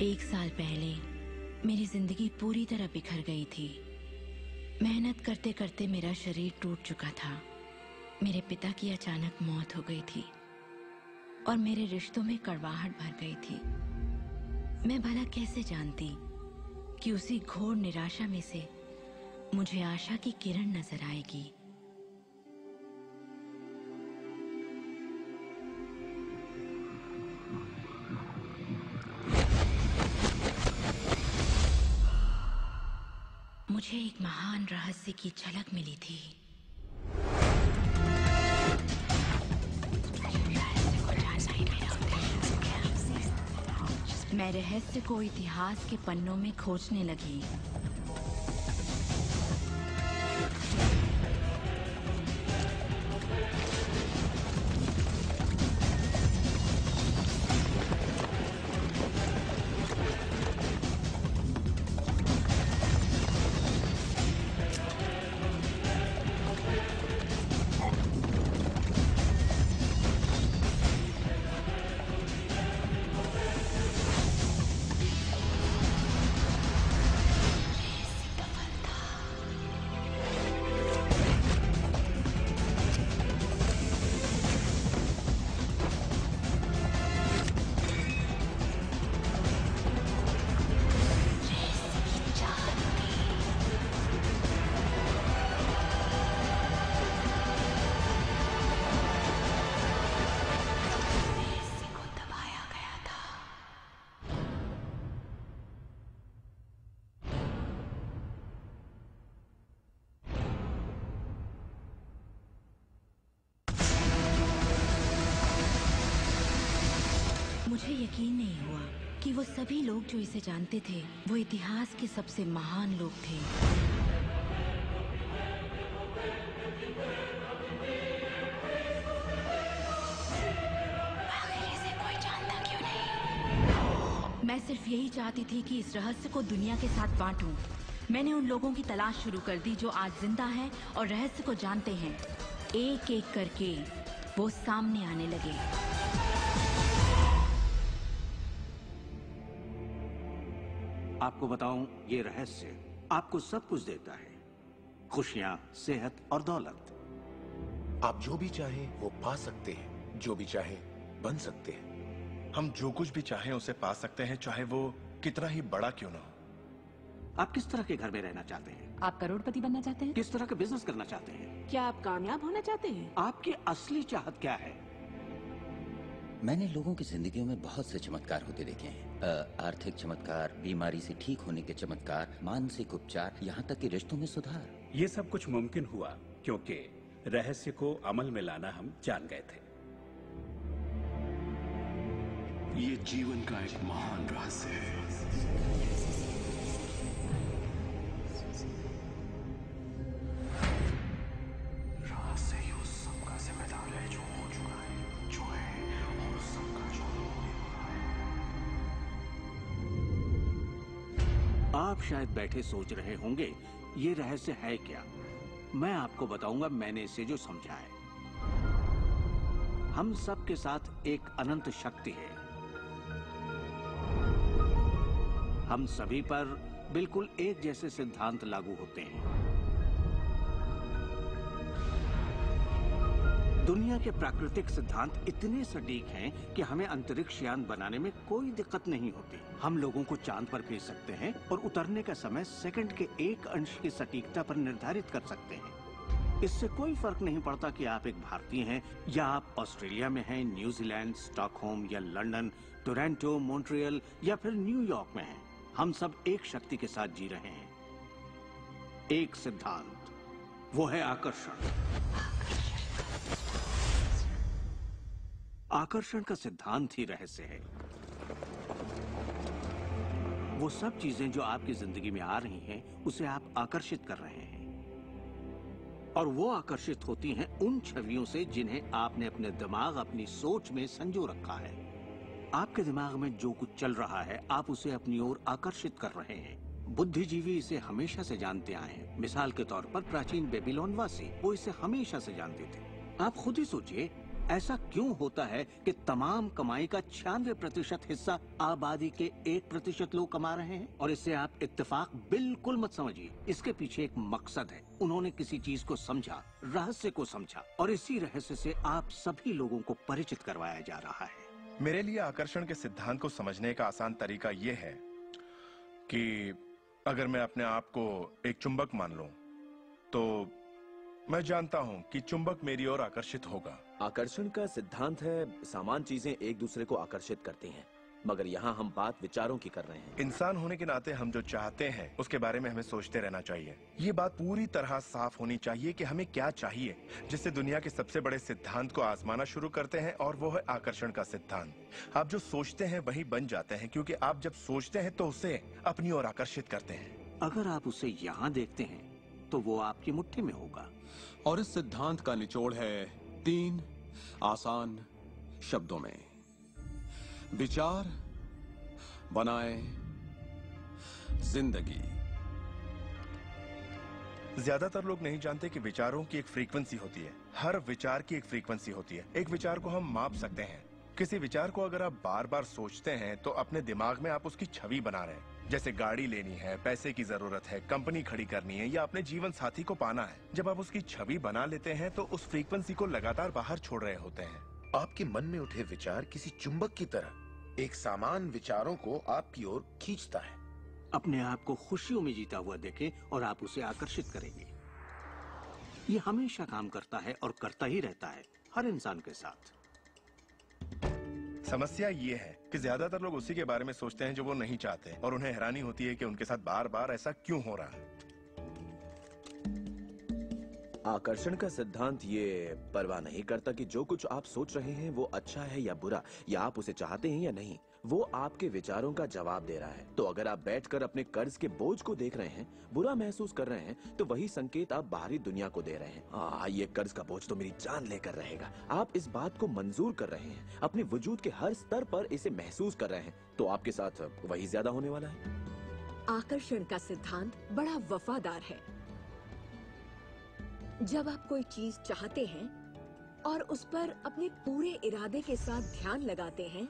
1 साल पहले मेरी जिंदगी पूरी तरह बिखर गई थी। मेहनत करते करते मेरा शरीर टूट चुका था। मेरे पिता की अचानक मौत हो गई थी और मेरे रिश्तों में कड़वाहट भर गई थी। मैं भला कैसे जानती कि उसी घोर निराशा में से मुझे आशा की किरण नजर आएगी। मुझे एक महान रहस्य की झलक मिली थी। मैं रहस्य को इतिहास के पन्नों में खोजने लगी। मुझे यकीन नहीं हुआ कि वो सभी लोग जो इसे जानते थे वो इतिहास के सबसे महान लोग थे। आखिर इसे कोई जानता क्यों नहीं? मैं सिर्फ यही चाहती थी कि इस रहस्य को दुनिया के साथ बांटूं। मैंने उन लोगों की तलाश शुरू कर दी जो आज जिंदा हैं और रहस्य को जानते हैं। एक एक करके वो सामने आने लगे। आपको बताऊं, ये रहस्य आपको सब कुछ देता है, खुशियां, सेहत और दौलत। आप जो भी चाहें वो पा सकते हैं, जो भी चाहें बन सकते हैं। हम जो कुछ भी चाहें उसे पा सकते हैं, चाहे वो कितना ही बड़ा क्यों ना हो। आप किस तरह के घर में रहना चाहते हैं? आप करोड़पति बनना चाहते हैं? किस तरह का बिजनेस करना चाहते हैं? क्या आप कामयाब होना चाहते हैं? आपकी असली चाहत क्या है? मैंने लोगों की जिंदगियों में बहुत से चमत्कार होते देखे हैं। आर्थिक चमत्कार, बीमारी से ठीक होने के चमत्कार, मानसिक उपचार, यहाँ तक कि रिश्तों में सुधार। ये सब कुछ मुमकिन हुआ क्योंकि रहस्य को अमल में लाना हम जान गए थे। ये जीवन का एक महान रहस्य है। रहस्य ही उस सब का जिम्मेदार है जो हो चुका है, जो है और उस सब का जो होने वाला है। आप शायद बैठे सोच रहे होंगे ये रहस्य है क्या। मैं आपको बताऊंगा मैंने इसे जो समझा है। हम सब के साथ एक अनंत शक्ति है। हम सभी पर बिल्कुल एक जैसे सिद्धांत लागू होते हैं। दुनिया के प्राकृतिक सिद्धांत इतने सटीक हैं कि हमें अंतरिक्ष यान बनाने में कोई दिक्कत नहीं होती। हम लोगों को चांद पर भेज सकते हैं और उतरने का समय सेकंड के 1 अंश की सटीकता पर निर्धारित कर सकते हैं। इससे कोई फर्क नहीं पड़ता कि आप एक भारतीय हैं या आप ऑस्ट्रेलिया में हैं, न्यूजीलैंड, स्टॉकहोम या लंदन, टोरंटो, मॉन्ट्रियल या फिर न्यूयॉर्क में हैं। हम सब एक शक्ति के साथ जी रहे हैं, एक सिद्धांत, वो है आकर्षण। आकर्षण का सिद्धांत ही रहस्य है। वो सब चीजें जो आपकी जिंदगी में आ रही हैं, उसे आप आकर्षित कर रहे हैं और वो आकर्षित होती हैं उन छवियों से जिन्हें आपने अपने दिमाग, अपनी सोच में संजो रखा है। आपके दिमाग में जो कुछ चल रहा है, आप उसे अपनी ओर आकर्षित कर रहे हैं। बुद्धिजीवी इसे हमेशा से जानते आए हैं। मिसाल के तौर पर प्राचीन बेबीलोन वासी, वो इसे हमेशा से जानते थे। आप खुद ही सोचिए, ऐसा क्यों होता है कि तमाम कमाई का 96% हिस्सा आबादी के 1% लोग कमा रहे हैं? और इससे आप इत्तेफाक बिल्कुल मत समझिए। इसके पीछे एक मकसद है। उन्होंने किसी चीज को समझा, रहस्य को समझा, और इसी रहस्य से आप सभी लोगों को परिचित करवाया जा रहा है। मेरे लिए आकर्षण के सिद्धांत को समझने का आसान तरीका ये है कि अगर मैं अपने आप को एक चुंबक मान लूं, तो मैं जानता हूं कि चुंबक मेरी ओर आकर्षित होगा। आकर्षण का सिद्धांत है समान चीजें एक दूसरे को आकर्षित करती हैं, मगर यहाँ हम बात विचारों की कर रहे हैं। इंसान होने के नाते हम जो चाहते हैं उसके बारे में हमें सोचते रहना चाहिए। ये बात पूरी तरह साफ होनी चाहिए कि हमें क्या चाहिए, जिससे दुनिया के सबसे बड़े सिद्धांत को आजमाना शुरू करते हैं, और वो है आकर्षण का सिद्धांत। आप जो सोचते हैं वही बन जाते हैं, क्योंकि आप जब सोचते हैं तो उसे अपनी ओर आकर्षित करते हैं। अगर आप उसे यहाँ देखते हैं तो वो आपकी मुट्ठी में होगा। और इस सिद्धांत का निचोड़ है 3 आसान शब्दों में: विचार बनाए जिंदगी। ज्यादातर लोग नहीं जानते कि विचारों की एक फ्रीक्वेंसी होती है। हर विचार की एक फ्रीक्वेंसी होती है। एक विचार को हम माप सकते हैं। किसी विचार को अगर आप बार बार सोचते हैं तो अपने दिमाग में आप उसकी छवि बना रहे हैं। जैसे गाड़ी लेनी है, पैसे की जरूरत है, कंपनी खड़ी करनी है, या अपने जीवन साथी को पाना है। जब आप उसकी छवि बना लेते हैं तो उस फ्रीक्वेंसी को लगातार बाहर छोड़ रहे होते हैं। आपके मन में उठे विचार किसी चुंबक की तरह एक सामान विचारों को आपकी ओर खींचता है। अपने आप को खुशियों में जीता हुआ देखें और आप उसे आकर्षित करेंगे। ये हमेशा काम करता है और करता ही रहता है, हर इंसान के साथ। समस्या ये है कि ज्यादातर लोग उसी के बारे में सोचते हैं जो वो नहीं चाहते, और उन्हें हैरानी होती है कि उनके साथ बार बार ऐसा क्यों हो रहा है। आकर्षण का सिद्धांत ये परवाह नहीं करता कि जो कुछ आप सोच रहे हैं वो अच्छा है या बुरा, या आप उसे चाहते हैं या नहीं। वो आपके विचारों का जवाब दे रहा है। तो अगर आप बैठकर अपने कर्ज के बोझ को देख रहे हैं, बुरा महसूस कर रहे हैं, तो वही संकेत आप बाहरी दुनिया को दे रहे हैं। ये कर्ज का बोझ तो मेरी जान लेकर रहेगा। आप इस बात को मंजूर कर रहे हैं, अपने वजूद के हर स्तर पर इसे महसूस कर रहे हैं, तो आपके साथ वही ज्यादा होने वाला है। आकर्षण का सिद्धांत बड़ा वफादार है। जब आप कोई चीज चाहते हैं और उस पर अपने पूरे इरादे के साथ ध्यान लगाते हैं,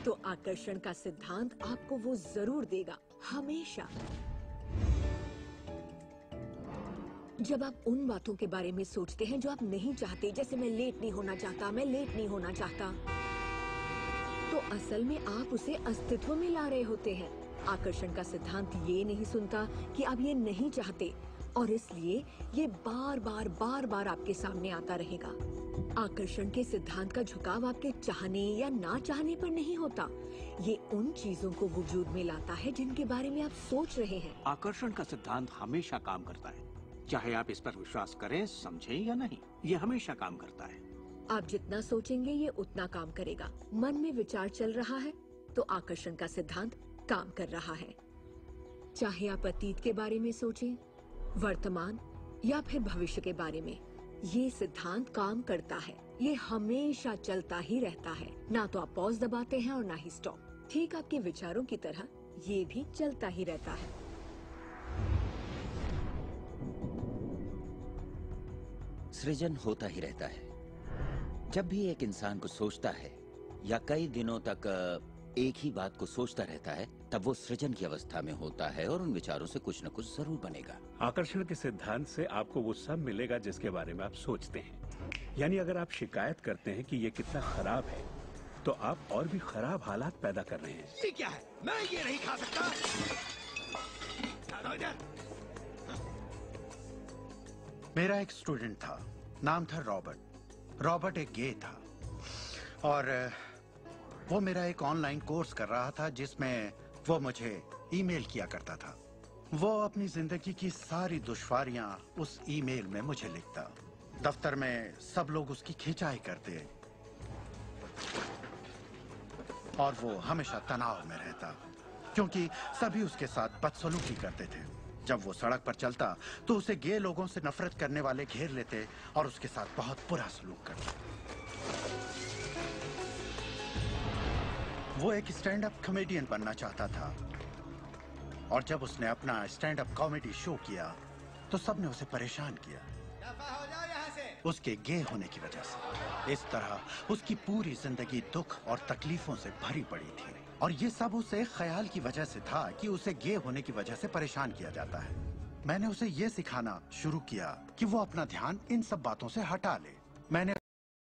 तो आकर्षण का सिद्धांत आपको वो जरूर देगा, हमेशा। जब आप उन बातों के बारे में सोचते हैं जो आप नहीं चाहते, जैसे मैं लेट नहीं होना चाहता, मैं लेट नहीं होना चाहता, तो असल में आप उसे अस्तित्व में ला रहे होते हैं। आकर्षण का सिद्धांत ये नहीं सुनता कि आप ये नहीं चाहते, और इसलिए ये बार बार आपके सामने आता रहेगा। आकर्षण के सिद्धांत का झुकाव आपके चाहने या ना चाहने पर नहीं होता। ये उन चीजों को वजूद में लाता है जिनके बारे में आप सोच रहे हैं। आकर्षण का सिद्धांत हमेशा काम करता है, चाहे आप इस पर विश्वास करें, समझें या नहीं। ये हमेशा काम करता है। आप जितना सोचेंगे ये उतना काम करेगा। मन में विचार चल रहा है तो आकर्षण का सिद्धांत काम कर रहा है। चाहे आप अतीत के बारे में सोचें, वर्तमान या फिर भविष्य के बारे में, ये सिद्धांत काम करता है। ये हमेशा चलता ही रहता है। ना तो आप पॉज दबाते हैं और ना ही स्टॉप। ठीक आपके विचारों की तरह ये भी चलता ही रहता है। सृजन होता ही रहता है। जब भी एक इंसान को सोचता है या कई दिनों तक एक ही बात को सोचता रहता है, तब वो सृजन की अवस्था में होता है और उन विचारों से कुछ न कुछ जरूर बनेगा। आकर्षण के सिद्धांत से आपको वो सब मिलेगा जिसके बारे में आप सोचते हैं। यानी अगर आप शिकायत करते हैं कि ये कितना खराब है, तो आप और भी खराब हालात पैदा कर रहे हैं। ये क्या है? मैं ये नहीं खा सकता। मेरा एक स्टूडेंट था, नाम था रॉबर्ट। रॉबर्ट एक गे था और वो मेरा एक ऑनलाइन कोर्स कर रहा था जिसमें वो मुझे ईमेल किया करता था। वो अपनी जिंदगी की सारी दुश्वारियां उस ईमेल में मुझे लिखता। दफ्तर में सब लोग उसकी खिंचाई करते और वो हमेशा तनाव में रहता, क्योंकि सभी उसके साथ बदसलूकी करते थे। जब वो सड़क पर चलता तो उसे गे लोगों से नफरत करने वाले घेर लेते और उसके साथ बहुत बुरा सलूक करते। वो एक स्टैंड अप कॉमेडियन बनना चाहता था और जब उसने अपना स्टैंड अप कॉमेडी शो किया तो सबने उसे परेशान किया, उसके गे होने की वजह से। इस तरह उसकी पूरी जिंदगी दुख और तकलीफों से भरी पड़ी थी, और ये सब उसे ख्याल की वजह से था कि उसे गे होने की वजह से परेशान किया जाता है। मैंने उसे ये सिखाना शुरू किया कि वो अपना ध्यान इन सब बातों से हटा ले।